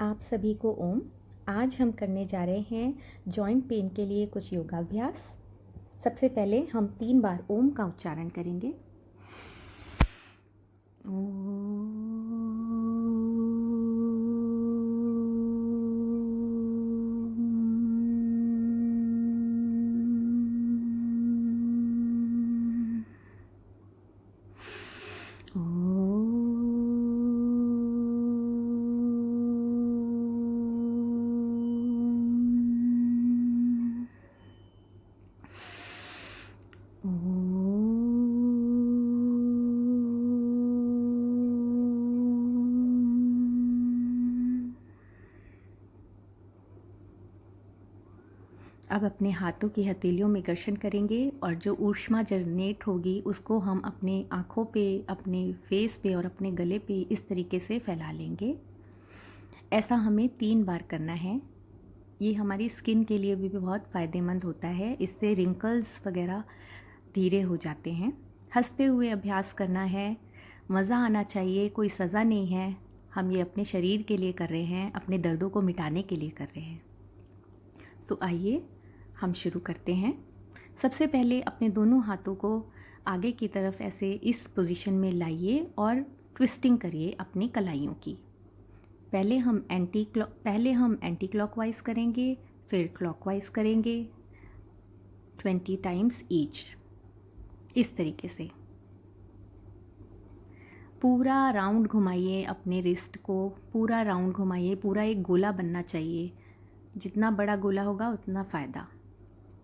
आप सभी को ओम। आज हम करने जा रहे हैं जॉइंट पेन के लिए कुछ योगाभ्यास। सबसे पहले हम 3 बार ओम का उच्चारण करेंगे। अब अपने हाथों की हथेलियों में घर्षण करेंगे और जो ऊष्मा जनरेट होगी उसको हम अपने आँखों पे, अपने फेस पे और अपने गले पे इस तरीके से फैला लेंगे। ऐसा हमें 3 बार करना है। ये हमारी स्किन के लिए भी बहुत फ़ायदेमंद होता है। इससे रिंकल्स वगैरह धीरे हो जाते हैं। हंसते हुए अभ्यास करना है, मज़ा आना चाहिए, कोई सज़ा नहीं है। हम ये अपने शरीर के लिए कर रहे हैं, अपने दर्दों को मिटाने के लिए कर रहे हैं। तो आइए हम शुरू करते हैं। सबसे पहले अपने दोनों हाथों को आगे की तरफ ऐसे इस पोजीशन में लाइए और ट्विस्टिंग करिए अपनी कलाइयों की। पहले हम एंटी क्लॉकवाइज करेंगे, फिर क्लॉकवाइज करेंगे 20 टाइम्स ईच। इस तरीके से पूरा राउंड घुमाइए अपने रिस्ट को, पूरा राउंड घुमाइए, पूरा एक गोला बनना चाहिए। जितना बड़ा गोला होगा उतना फ़ायदा।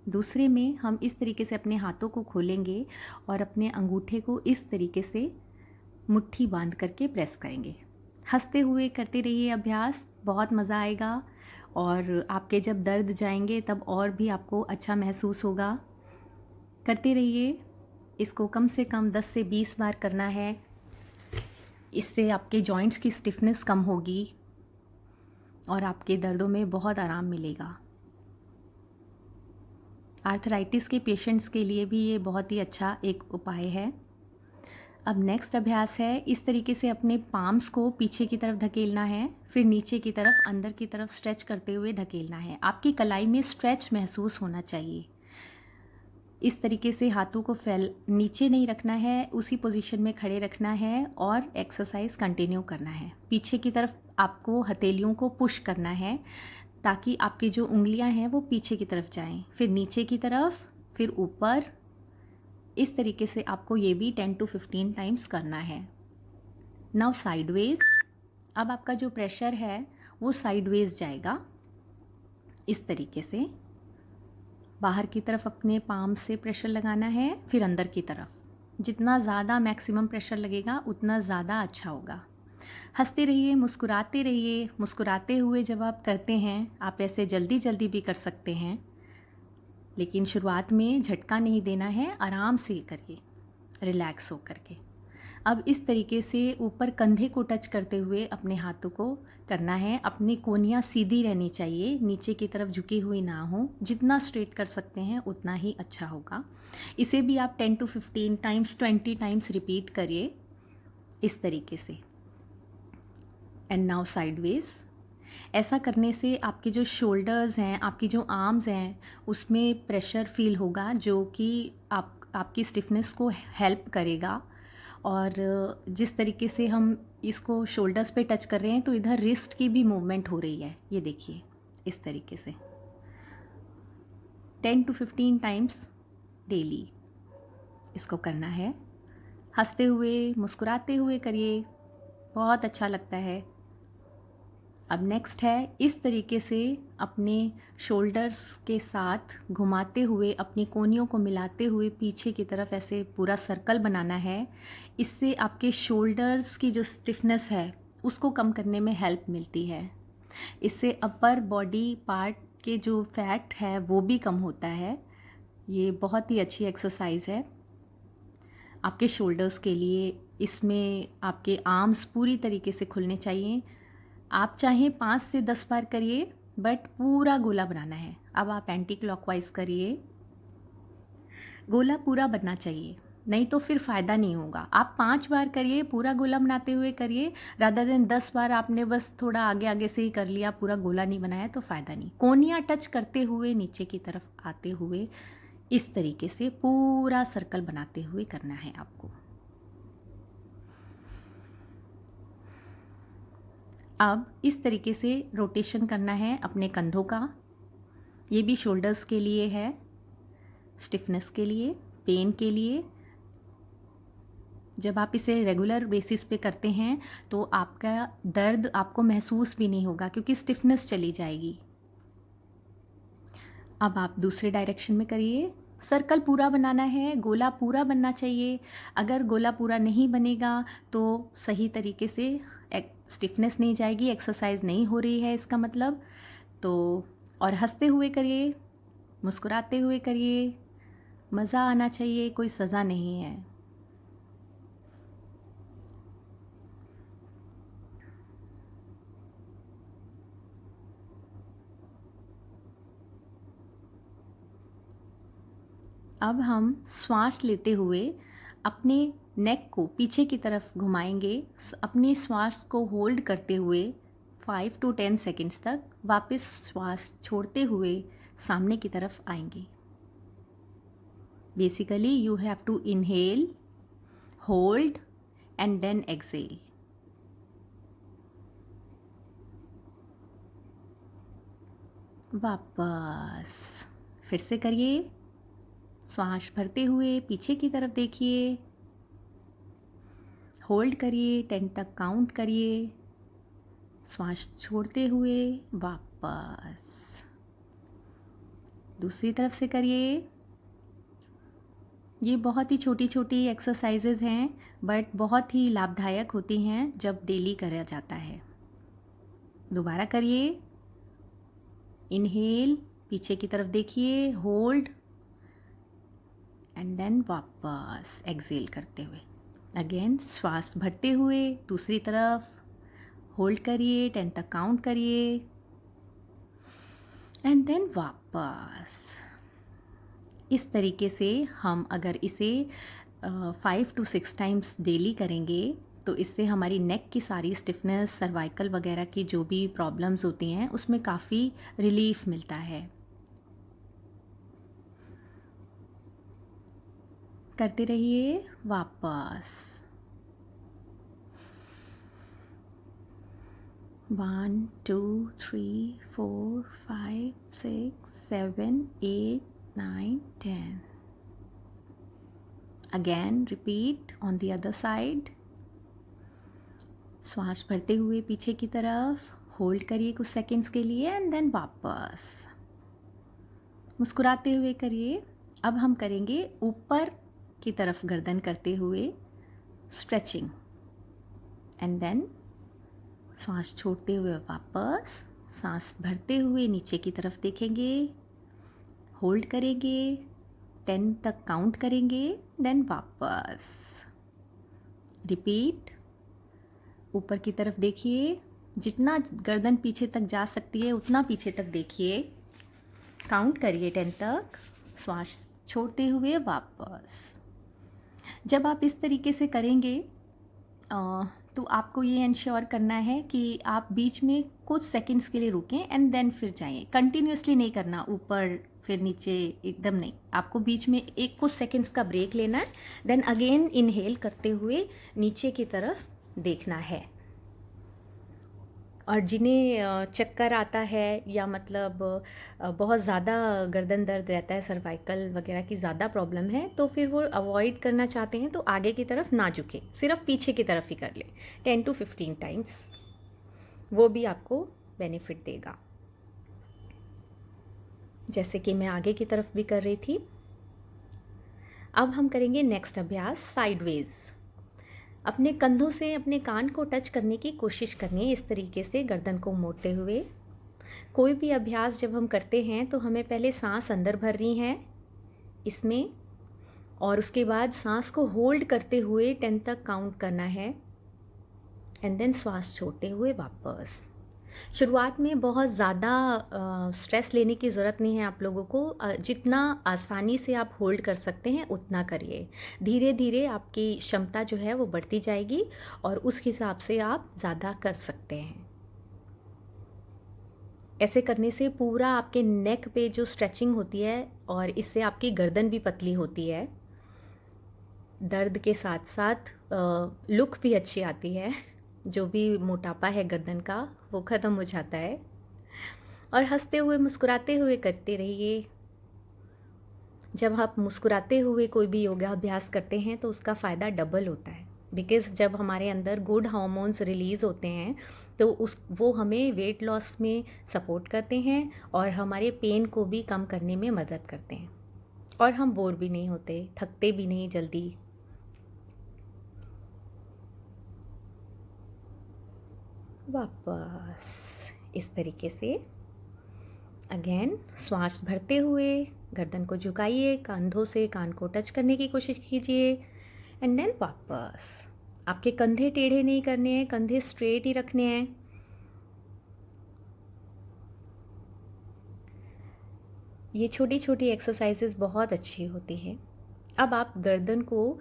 दूसरे में हम इस तरीके से अपने हाथों को खोलेंगे और अपने अंगूठे को इस तरीके से मुट्ठी बांध करके प्रेस करेंगे। हंसते हुए करते रहिए अभ्यास, बहुत मज़ा आएगा और आपके जब दर्द जाएंगे तब और भी आपको अच्छा महसूस होगा। करते रहिए। इसको कम से कम 10 से 20 बार करना है। इससे आपके जॉइंट्स की स्टिफनेस कम होगी और आपके दर्दों में बहुत आराम मिलेगा। आर्थराइटिस के पेशेंट्स के लिए भी ये बहुत ही अच्छा एक उपाय है। अब नेक्स्ट अभ्यास है, इस तरीके से अपने पाम्स को पीछे की तरफ धकेलना है, फिर नीचे की तरफ अंदर की तरफ स्ट्रेच करते हुए धकेलना है। आपकी कलाई में स्ट्रेच महसूस होना चाहिए। इस तरीके से हाथों को नीचे नहीं रखना है, उसी पोजीशन में खड़े रखना है और एक्सरसाइज कंटिन्यू करना है। पीछे की तरफ आपको हथेलियों को पुश करना है ताकि आपकी जो उंगलियां हैं वो पीछे की तरफ जाएं, फिर नीचे की तरफ, फिर ऊपर। इस तरीके से आपको ये भी 10 to 15 टाइम्स करना है। Now sideways. अब आपका जो प्रेशर है वो साइडवेज जाएगा। इस तरीके से बाहर की तरफ अपने पाम से प्रेशर लगाना है, फिर अंदर की तरफ। जितना ज़्यादा मैक्सिमम प्रेशर लगेगा उतना ज़्यादा अच्छा होगा। हंसते रहिए, मुस्कुराते रहिए। मुस्कुराते हुए जब आप करते हैं, आप ऐसे जल्दी जल्दी भी कर सकते हैं, लेकिन शुरुआत में झटका नहीं देना है, आराम से करिए, रिलैक्स हो करके। अब इस तरीके से ऊपर कंधे को टच करते हुए अपने हाथों को करना है। अपनी कोहनियाँ सीधी रहनी चाहिए, नीचे की तरफ झुकी हुई ना हो। जितना स्ट्रेट कर सकते हैं उतना ही अच्छा होगा। इसे भी आप 10 to 15 टाइम्स, 20 टाइम्स रिपीट करिए इस तरीके से। And now sideways. ऐसा करने से आपके जो शोल्डर्स हैं, आपकी जो आर्म्स हैं, उसमें प्रेशर फील होगा, जो कि आपकी स्टिफनेस को हेल्प करेगा। और जिस तरीके से हम इसको शोल्डर्स पे टच कर रहे हैं तो इधर रिस्ट की भी मूवमेंट हो रही है। ये देखिए इस तरीके से 10 to 15 टाइम्स डेली इसको करना है। हंसते हुए, मुस्कुराते हुए करिए, बहुत अच्छा लगता है। अब नेक्स्ट है, इस तरीके से अपने शोल्डर्स के साथ घुमाते हुए, अपनी कोहनियों को मिलाते हुए पीछे की तरफ ऐसे पूरा सर्कल बनाना है। इससे आपके शोल्डर्स की जो स्टिफनेस है उसको कम करने में हेल्प मिलती है। इससे अपर बॉडी पार्ट के जो फैट है वो भी कम होता है। ये बहुत ही अच्छी एक्सरसाइज है आपके शोल्डर्स के लिए। इसमें आपके आर्म्स पूरी तरीके से खुलने चाहिए। आप चाहें 5 से 10 बार करिए, बट पूरा गोला बनाना है। अब आप एंटी क्लॉकवाइज करिए, गोला पूरा बनना चाहिए। नहीं तो फिर फ़ायदा नहीं होगा। आप 5 बार करिए, पूरा गोला बनाते हुए करिए, रादर देन 10 बार आपने बस थोड़ा आगे आगे से ही कर लिया, पूरा गोला नहीं बनाया तो फ़ायदा नहीं। कोनियाँ टच करते हुए नीचे की तरफ आते हुए इस तरीके से पूरा सर्कल बनाते हुए करना है आपको। अब इस तरीके से रोटेशन करना है अपने कंधों का। ये भी शोल्डर्स के लिए है, स्टिफनेस के लिए, पेन के लिए। जब आप इसे रेगुलर बेसिस पे करते हैं तो आपका दर्द आपको महसूस भी नहीं होगा क्योंकि स्टिफनेस चली जाएगी। अब आप दूसरे डायरेक्शन में करिए। सर्कल पूरा बनाना है, गोला पूरा बनना चाहिए। अगर गोला पूरा नहीं बनेगा तो सही तरीके से स्टिफनेस नहीं जाएगी, एक्सरसाइज नहीं हो रही है इसका मतलब। तो और हंसते हुए करिए, मुस्कुराते हुए करिए, मज़ा आना चाहिए, कोई सज़ा नहीं है। अब हम श्वास लेते हुए अपने नेक को पीछे की तरफ घुमाएंगे। अपनी श्वास को होल्ड करते हुए 5 to 10 सेकेंड्स तक वापस श्वास छोड़ते हुए सामने की तरफ आएंगे। Basically you have to inhale, hold and then exhale. वापस फिर से करिए। श्वास भरते हुए पीछे की तरफ देखिए, होल्ड करिए, 10 तक काउंट करिए, श्वास छोड़ते हुए वापस। दूसरी तरफ से करिए। ये बहुत ही छोटी छोटी एक्सरसाइजेज हैं बट बहुत ही लाभदायक होती हैं जब डेली करा जाता है। दोबारा करिए। इनहेल, पीछे की तरफ देखिए, होल्ड एंड देन वापस एक्सेल करते हुए। अगेन श्वास भरते हुए दूसरी तरफ, होल्ड करिए, 10 तक काउंट करिए एंड देन वापस। इस तरीके से हम अगर इसे 5 to 6 टाइम्स डेली करेंगे तो इससे हमारी नेक की सारी स्टिफनेस, सर्वाइकल वगैरह की जो भी प्रॉब्लम्स होती हैं उसमें काफ़ी रिलीफ मिलता है। करते रहिए। वापस 1 2 3 4 5 6 7 8 9 10। Again repeat on the other side. श्वास भरते हुए पीछे की तरफ, होल्ड करिए कुछ सेकंड्स के लिए एंड देन वापस। मुस्कुराते हुए करिए। अब हम करेंगे ऊपर की तरफ गर्दन करते हुए स्ट्रेचिंग एंड देन सांस छोड़ते हुए वापस, सांस भरते हुए नीचे की तरफ देखेंगे, होल्ड करेंगे, 10 तक काउंट करेंगे, देन वापस। रिपीट। ऊपर की तरफ देखिए, जितना गर्दन पीछे तक जा सकती है उतना पीछे तक देखिए, काउंट करिए 10 तक, श्वास छोड़ते हुए वापस। जब आप इस तरीके से करेंगे तो आपको ये इंश्योर करना है कि आप बीच में कुछ सेकंड्स के लिए रुकें एंड देन फिर जाइए। कंटिन्यूसली नहीं करना, ऊपर फिर नीचे एकदम नहीं। आपको बीच में एक कुछ सेकंड्स का ब्रेक लेना है, देन अगेन इनहेल करते हुए नीचे की तरफ देखना है। और जिन्हें चक्कर आता है या मतलब बहुत ज़्यादा गर्दन दर्द रहता है, सर्वाइकल वगैरह की ज़्यादा प्रॉब्लम है, तो फिर वो अवॉइड करना चाहते हैं तो आगे की तरफ ना झुके, सिर्फ पीछे की तरफ ही कर ले 10 to 15 टाइम्स। वो भी आपको बेनिफिट देगा, जैसे कि मैं आगे की तरफ भी कर रही थी। अब हम करेंगे नेक्स्ट अभ्यास साइडवेज। अपने कंधों से अपने कान को टच करने की कोशिश करनी है, इस तरीके से गर्दन को मोड़ते हुए। कोई भी अभ्यास जब हम करते हैं तो हमें पहले सांस अंदर भरनी है इसमें, और उसके बाद सांस को होल्ड करते हुए 10 तक काउंट करना है एंड देन श्वास छोड़ते हुए वापस। शुरुआत में बहुत ज़्यादा स्ट्रेस लेने की ज़रूरत नहीं है आप लोगों को। जितना आसानी से आप होल्ड कर सकते हैं उतना करिए। धीरे धीरे आपकी क्षमता जो है वो बढ़ती जाएगी और उस हिसाब से आप ज़्यादा कर सकते हैं। ऐसे करने से पूरा आपके नेक पे जो स्ट्रेचिंग होती है और इससे आपकी गर्दन भी पतली होती है। दर्द के साथ साथ लुक भी अच्छी आती है। जो भी मोटापा है गर्दन का वो ख़त्म हो जाता है। और हंसते हुए मुस्कुराते हुए करते रहिए। जब आप मुस्कुराते हुए कोई भी योगा अभ्यास करते हैं तो उसका फ़ायदा डबल होता है, बिकॉज़ जब हमारे अंदर गुड हार्मोन्स रिलीज़ होते हैं तो वो हमें वेट लॉस में सपोर्ट करते हैं और हमारे पेन को भी कम करने में मदद करते हैं और हम बोर भी नहीं होते, थकते भी नहीं जल्दी। वापस इस तरीके से अगेन श्वास भरते हुए गर्दन को झुकाइए, कंधों से कान को टच करने की कोशिश कीजिए एंड देन वापस। आपके कंधे टेढ़े नहीं करने हैं, कंधे स्ट्रेट ही रखने हैं। ये छोटी छोटी एक्सरसाइजेस बहुत अच्छी होती हैं। अब आप गर्दन को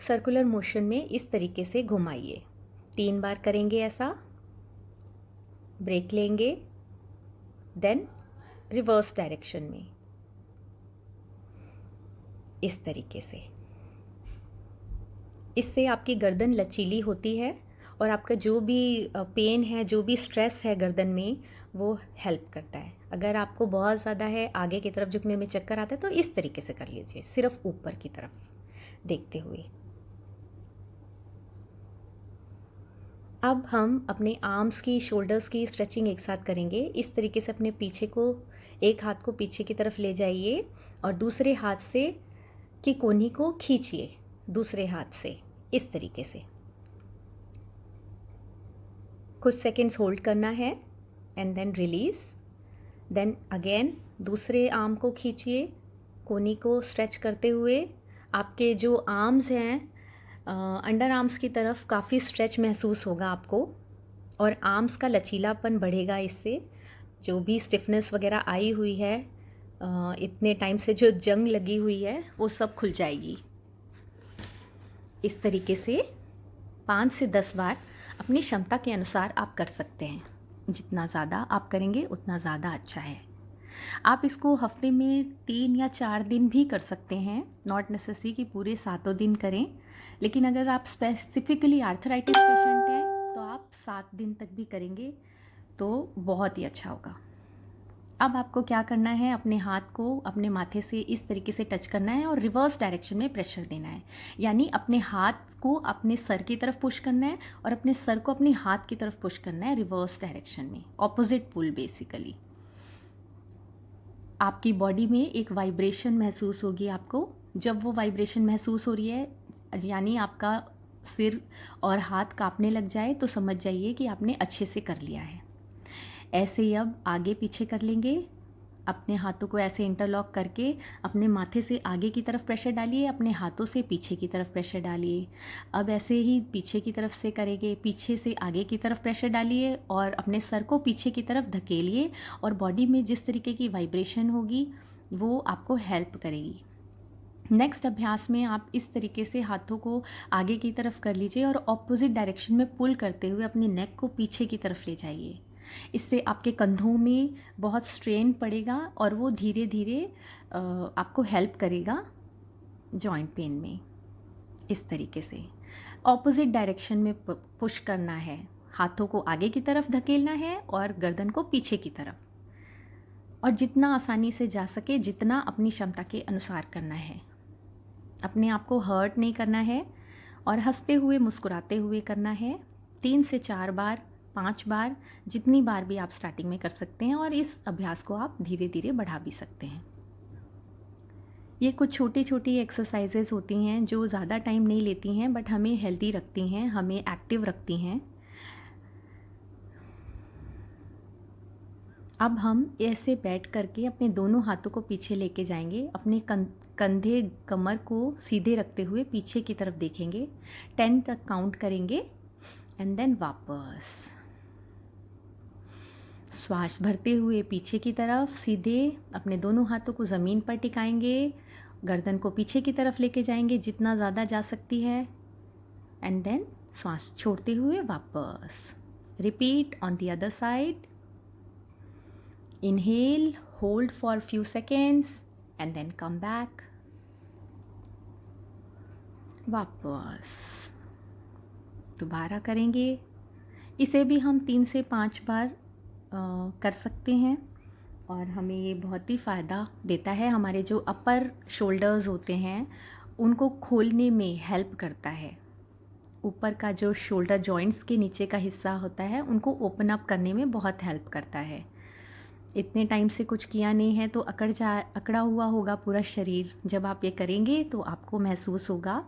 सर्कुलर मोशन में इस तरीके से घुमाइए। 3 बार करेंगे ऐसा, ब्रेक लेंगे, देन रिवर्स डायरेक्शन में इस तरीके से। इससे आपकी गर्दन लचीली होती है और आपका जो भी पेन है, जो भी स्ट्रेस है गर्दन में, वो हेल्प करता है। अगर आपको बहुत ज़्यादा है, आगे की तरफ झुकने में चक्कर आता है, तो इस तरीके से कर लीजिए, सिर्फ ऊपर की तरफ देखते हुए। अब हम अपने आर्म्स की, शोल्डर्स की स्ट्रेचिंग एक साथ करेंगे। इस तरीके से अपने पीछे को, एक हाथ को पीछे की तरफ ले जाइए और दूसरे हाथ से की कोहनी को खींचिए दूसरे हाथ से इस तरीके से। कुछ सेकंड्स होल्ड करना है and then release. Then again दूसरे आर्म को खींचिए, कोहनी को स्ट्रेच करते हुए। आपके जो आर्म्स हैं, अंडर आर्म्स की तरफ काफ़ी स्ट्रेच महसूस होगा आपको और आर्म्स का लचीलापन बढ़ेगा इससे। जो भी स्टिफनेस वगैरह आई हुई है, इतने टाइम से जो जंग लगी हुई है, वो सब खुल जाएगी। इस तरीके से 5 से 10 बार अपनी क्षमता के अनुसार आप कर सकते हैं। जितना ज़्यादा आप करेंगे उतना ज़्यादा अच्छा है। आप इसको हफ्ते में 3 या 4 दिन भी कर सकते हैं, नॉट नेसेसरी कि पूरे 7 दिन करें। लेकिन अगर आप स्पेसिफिकली आर्थराइटिस पेशेंट हैं तो आप 7 दिन तक भी करेंगे तो बहुत ही अच्छा होगा। अब आपको क्या करना है, अपने हाथ को अपने माथे से इस तरीके से टच करना है और रिवर्स डायरेक्शन में प्रेशर देना है। यानी अपने हाथ को अपने सर की तरफ पुश करना है और अपने सर को अपने हाथ की तरफ पुश करना है रिवर्स डायरेक्शन में, ऑपोजिट पुल बेसिकली। आपकी बॉडी में एक वाइब्रेशन महसूस होगी आपको। जब वो वाइब्रेशन महसूस हो रही है, यानी आपका सिर और हाथ कांपने लग जाए, तो समझ जाइए कि आपने अच्छे से कर लिया है। ऐसे ही अब आगे पीछे कर लेंगे। अपने हाथों को ऐसे इंटरलॉक करके अपने माथे से आगे की तरफ प्रेशर डालिए, अपने हाथों से पीछे की तरफ प्रेशर डालिए। अब ऐसे ही पीछे की तरफ से करेंगे, पीछे से आगे की तरफ प्रेशर डालिए और अपने सर को पीछे की तरफ धकेलिए और बॉडी में जिस तरीके की वाइब्रेशन होगी वो आपको हेल्प करेगी। नेक्स्ट अभ्यास में आप इस तरीके से हाथों को आगे की तरफ कर लीजिए और ऑपोजिट डायरेक्शन में पुल करते हुए अपनी नेक को पीछे की तरफ ले जाइए। इससे आपके कंधों में बहुत स्ट्रेन पड़ेगा और वो धीरे धीरे आपको हेल्प करेगा जॉइंट पेन में। इस तरीके से ऑपोजिट डायरेक्शन में पुश करना है, हाथों को आगे की तरफ धकेलना है और गर्दन को पीछे की तरफ, और जितना आसानी से जा सके, जितना अपनी क्षमता के अनुसार करना है। अपने आप को हर्ट नहीं करना है और हंसते हुए मुस्कुराते हुए करना है। 3 से 4 बार, 5 बार, जितनी बार भी आप स्टार्टिंग में कर सकते हैं और इस अभ्यास को आप धीरे धीरे बढ़ा भी सकते हैं। ये कुछ छोटी छोटी एक्सरसाइजेज होती हैं जो ज़्यादा टाइम नहीं लेती हैं, बट हमें हेल्दी रखती हैं, हमें एक्टिव रखती हैं। अब हम ऐसे बैठ करके अपने दोनों हाथों को पीछे लेके जाएंगे, अपने कंधे कमर को सीधे रखते हुए पीछे की तरफ देखेंगे, 10 तक काउंट करेंगे एंड देन वापस। श्वास भरते हुए पीछे की तरफ सीधे अपने दोनों हाथों को ज़मीन पर टिकाएंगे, गर्दन को पीछे की तरफ लेके जाएंगे जितना ज़्यादा जा सकती है, एंड देन श्वास छोड़ते हुए वापस। Repeat on the other side. Inhale, hold for few seconds and then come back. वापस दोबारा करेंगे। इसे भी हम 3 से 5 बार कर सकते हैं और हमें ये बहुत ही फ़ायदा देता है। हमारे जो अपर शोल्डर्स होते हैं उनको खोलने में हेल्प करता है। ऊपर का जो शोल्डर जॉइंट्स के नीचे का हिस्सा होता है उनको ओपन अप करने में बहुत हेल्प करता है। इतने टाइम से कुछ किया नहीं है तो अकड़ा हुआ होगा पूरा शरीर। जब आप ये करेंगे तो आपको महसूस होगा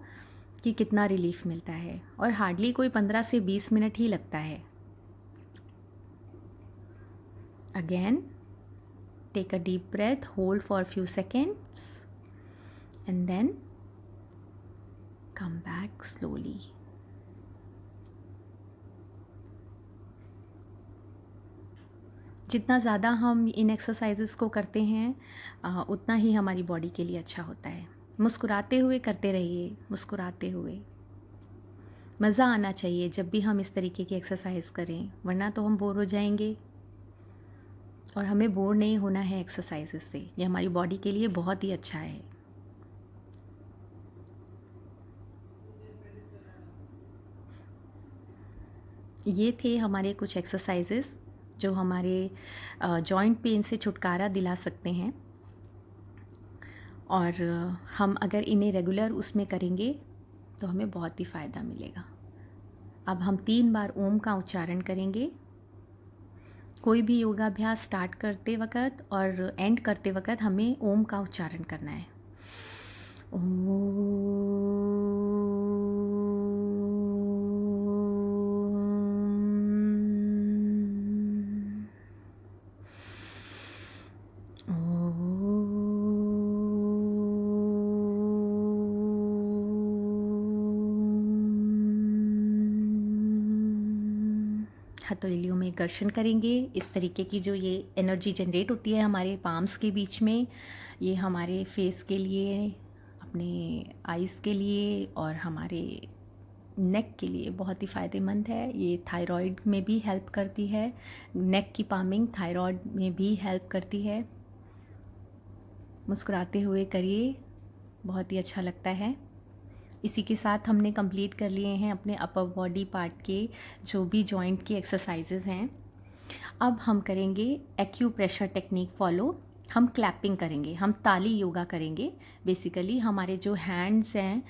कि कितना रिलीफ मिलता है, और हार्डली कोई 15 से 20 मिनट ही लगता है। Again take a deep breath, hold for few seconds and then come back slowly. जितना ज़्यादा हम इन एक्सरसाइजेस को करते हैं उतना ही हमारी बॉडी के लिए अच्छा होता है। मुस्कुराते हुए करते रहिए, मुस्कुराते हुए। मज़ा आना चाहिए जब भी हम इस तरीके की एक्सरसाइज करें, वरना तो हम बोर हो जाएंगे, और हमें बोर नहीं होना है एक्सरसाइजेस से। ये हमारी बॉडी के लिए बहुत ही अच्छा है। ये थे हमारे कुछ एक्सरसाइजेस जो हमारे जॉइंट पेन से छुटकारा दिला सकते हैं, और हम अगर इन्हें रेगुलर उसमें करेंगे तो हमें बहुत ही फ़ायदा मिलेगा। अब हम 3 बार ओम का उच्चारण करेंगे। कोई भी योगाभ्यास स्टार्ट करते वक्त और एंड करते वक्त हमें ओम का उच्चारण करना है। हथेलियों में घर्षण करेंगे। इस तरीके की जो ये एनर्जी जनरेट होती है हमारे पाम्स के बीच में, ये हमारे फेस के लिए, अपने आइज़ के लिए और हमारे नेक के लिए बहुत ही फ़ायदेमंद है। ये थायराइड में भी हेल्प करती है। नेक की पामिंग थायराइड में भी हेल्प करती है। मुस्कुराते हुए करिए, बहुत ही अच्छा लगता है। इसी के साथ हमने कंप्लीट कर लिए हैं अपने अपर बॉडी पार्ट के जो भी जॉइंट के एक्सरसाइजेज हैं। अब हम करेंगे एक्यूप्रेशर टेक्निक फॉलो। हम क्लैपिंग करेंगे, हम ताली योगा करेंगे। बेसिकली हमारे जो हैंड्स हैं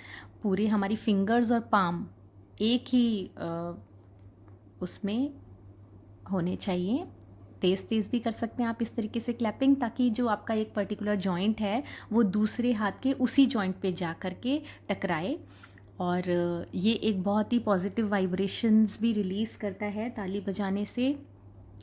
पूरे, हमारी फिंगर्स और पाम एक ही उसमें होने चाहिए। तेज़ तेज़ भी कर सकते हैं आप इस तरीके से क्लैपिंग, ताकि जो आपका एक पर्टिकुलर जॉइंट है वो दूसरे हाथ के उसी जॉइंट पे जा कर के टकराए, और ये एक बहुत ही पॉजिटिव वाइब्रेशंस भी रिलीज़ करता है। ताली बजाने से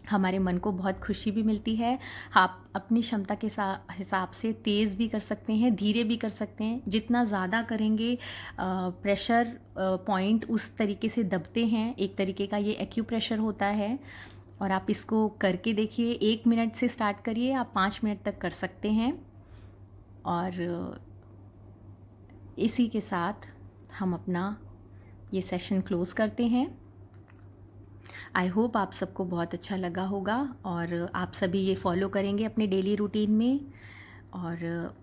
हमारे मन को बहुत खुशी भी मिलती है। आप अपनी क्षमता के हिसाब से तेज़ भी कर सकते हैं, धीरे भी कर सकते हैं। जितना ज़्यादा करेंगे प्रेशर पॉइंट उस तरीके से दबते हैं। एक तरीके का ये एक्यूप्रेशर होता है, और आप इसको करके देखिए। 1 मिनट से स्टार्ट करिए, आप 5 मिनट तक कर सकते हैं। और इसी के साथ हम अपना ये सेशन क्लोज़ करते हैं। आई होप आप सबको बहुत अच्छा लगा होगा और आप सभी ये फॉलो करेंगे अपने डेली रूटीन में। और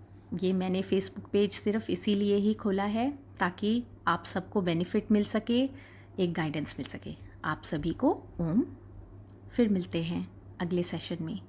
ये मैंने फेसबुक पेज सिर्फ इसीलिए ही खोला है ताकि आप सबको बेनिफिट मिल सके, एक गाइडेंस मिल सके। आप सभी को ओम। फिर मिलते हैं अगले सेशन में।